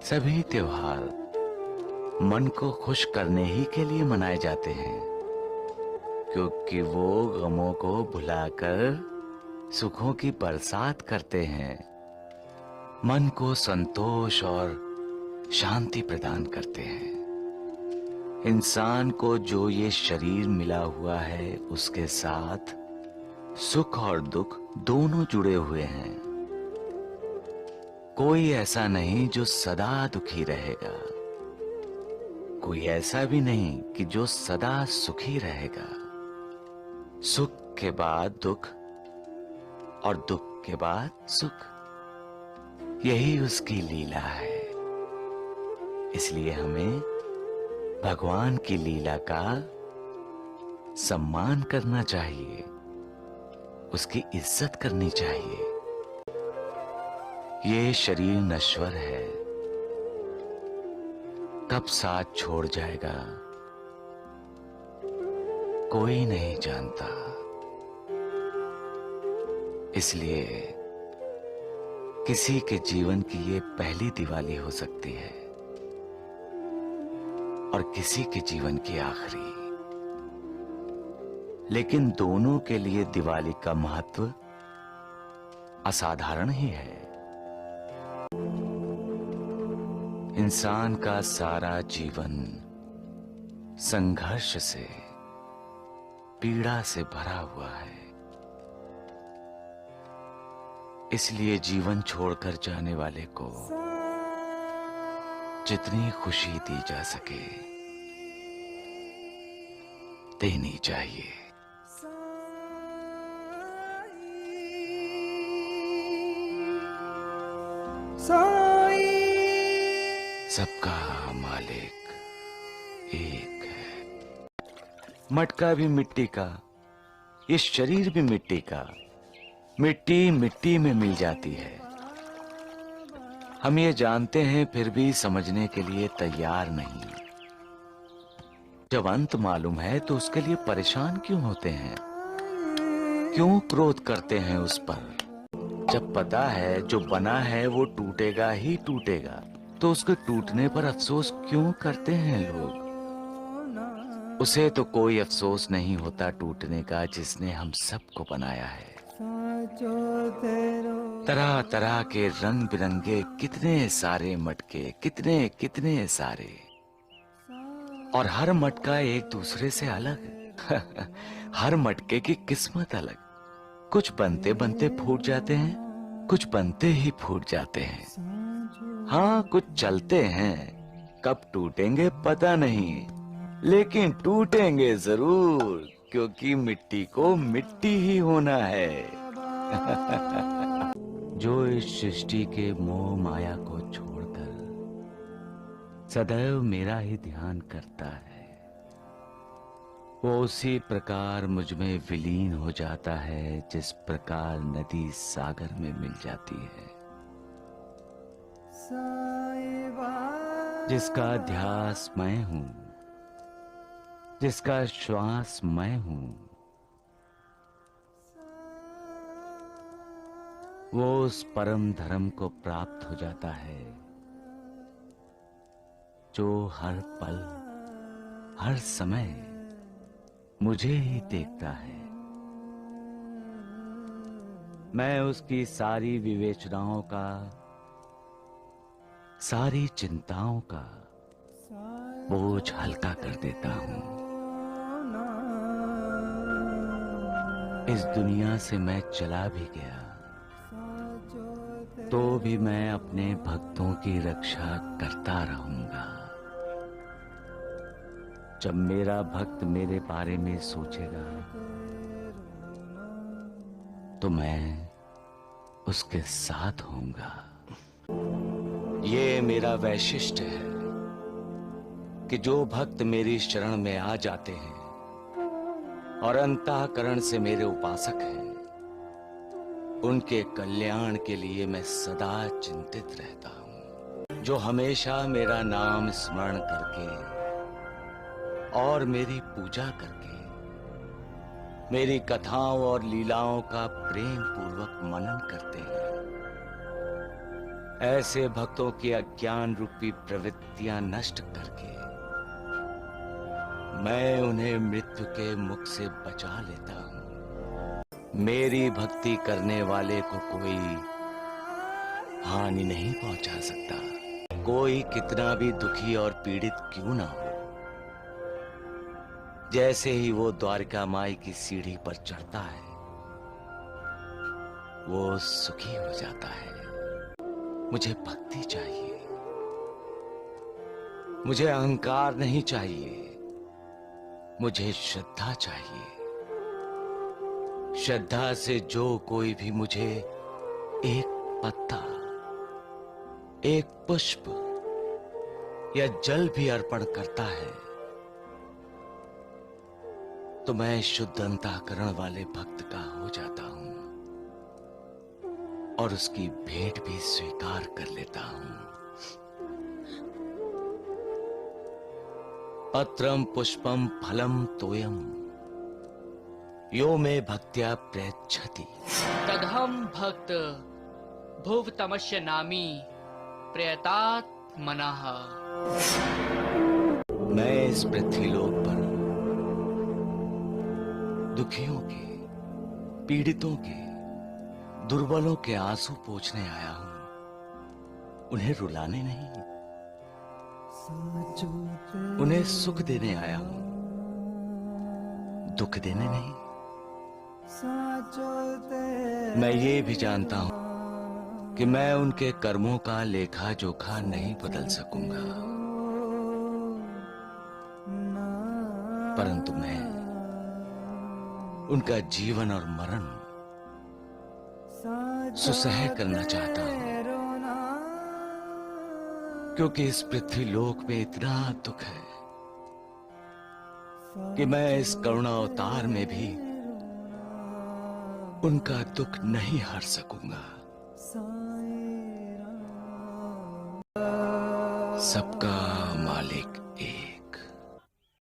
सभी त्योहार मन को खुश करने ही के लिए मनाए जाते हैं, क्योंकि वो गमों को भुलाकर सुखों की बरसात करते हैं, मन को संतोष और शांति प्रदान करते हैं। इंसान को जो ये शरीर मिला हुआ है, उसके साथ सुख और दुख दोनों जुड़े हुए हैं। कोई ऐसा नहीं जो सदा दुखी रहेगा, कोई ऐसा भी नहीं कि जो सदा सुखी रहेगा। सुख के बाद दुख और दुख के बाद सुख, यही उसकी लीला है। इसलिए हमें भगवान की लीला का सम्मान करना चाहिए, उसकी इज्जत करनी चाहिए। ये शरीर नश्वर है, कब साथ छोड़ जाएगा कोई नहीं जानता। इसलिए किसी के जीवन की ये पहली दिवाली हो सकती है और किसी के जीवन की आखिरी, लेकिन दोनों के लिए दिवाली का महत्व असाधारण ही है। इंसान का सारा जीवन संघर्ष से, पीड़ा से भरा हुआ है। इसलिए जीवन छोड़कर जाने वाले को जितनी खुशी दी जा सके देनी चाहिए। सबका मालिक एक है। मटका भी मिट्टी का, ये शरीर भी मिट्टी का। मिट्टी मिट्टी में मिल जाती है। हम ये जानते हैं, फिर भी समझने के लिए तैयार नहीं। जब अंत मालूम है तो उसके लिए परेशान क्यों होते हैं? क्यों क्रोध करते हैं उस पर? जब पता है जो बना है वो टूटेगा ही टूटेगा, तो उसके टूटने पर अफसोस क्यों करते हैं लोग? उसे तो कोई अफसोस नहीं होता टूटने का, जिसने हम सबको बनाया है। तरह तरह के रंग बिरंगे कितने सारे मटके, कितने कितने सारे, और हर मटका एक दूसरे से अलग। हर मटके की किस्मत अलग। कुछ बनते बनते फूट जाते हैं, कुछ बनते ही फूट जाते हैं। हाँ, कुछ चलते हैं, कब टूटेंगे पता नहीं, लेकिन टूटेंगे जरूर, क्योंकि मिट्टी को मिट्टी ही होना है। जो इस सृष्टि के मोह माया को छोड़कर सदैव मेरा ही ध्यान करता है, वो उसी प्रकार मुझ में विलीन हो जाता है जिस प्रकार नदी सागर में मिल जाती है। जिसका ध्यास मैं हूं, जिसका श्वास मैं हूं, वो उस परम धर्म को प्राप्त हो जाता है जो हर पल हर समय मुझे ही देखता है। मैं उसकी सारी विवेचनाओं का, सारी चिंताओं का बोझ हल्का कर देता हूं। इस दुनिया से मैं चला भी गया तो भी मैं अपने भक्तों की रक्षा करता रहूंगा। जब मेरा भक्त मेरे बारे में सोचेगा तो मैं उसके साथ होऊंगा। ये मेरा वैशिष्ट्य है कि जो भक्त मेरी शरण में आ जाते हैं और अंतःकरण से मेरे उपासक हैं, उनके कल्याण के लिए मैं सदा चिंतित रहता हूं। जो हमेशा मेरा नाम स्मरण करके और मेरी पूजा करके मेरी कथाओं और लीलाओं का प्रेम पूर्वक मनन करते हैं, ऐसे भक्तों की अज्ञान रूपी प्रवृत्तियां नष्ट करके मैं उन्हें मृत्यु के मुख से बचा लेता हूं। मेरी भक्ति करने वाले को कोई हानि नहीं पहुंचा सकता, कोई कितना भी दुखी और पीड़ित क्यों ना हो। जैसे ही वो द्वारिका माई की सीढ़ी पर चढ़ता है, वो सुखी हो जाता है। मुझे भक्ति चाहिए, मुझे अहंकार नहीं चाहिए, मुझे श्रद्धा चाहिए। श्रद्धा से जो कोई भी मुझे एक पत्ता, एक पुष्प या जल भी अर्पण करता है, तो मैं शुद्ध अंतःकरण वाले भक्त का हो जाता हूं और उसकी भेंट भी स्वीकार कर लेता हूं। पत्रम पुष्पम फलम तोयम यो मे भक्त्या प्रयच्छति तदहम भक्त भुवतमस्य नामी प्रयतात मनः। मैं इस पृथ्वीलोक पर दुखियों के, पीड़ितों के, दुर्बलों के आंसू पोंछने आया हूं, उन्हें रुलाने नहीं, उन्हें सुख देने आया हूं, दुख देने नहीं। मैं ये भी जानता हूं कि मैं उनके कर्मों का लेखा जोखा नहीं बदल सकूंगा, परंतु मैं उनका जीवन और मरण सुसह करना चाहता हूं, क्योंकि इस पृथ्वी लोक में इतना दुख है कि मैं इस करुणा अवतार में भी उनका दुख नहीं हर सकूंगा। सबका मालिक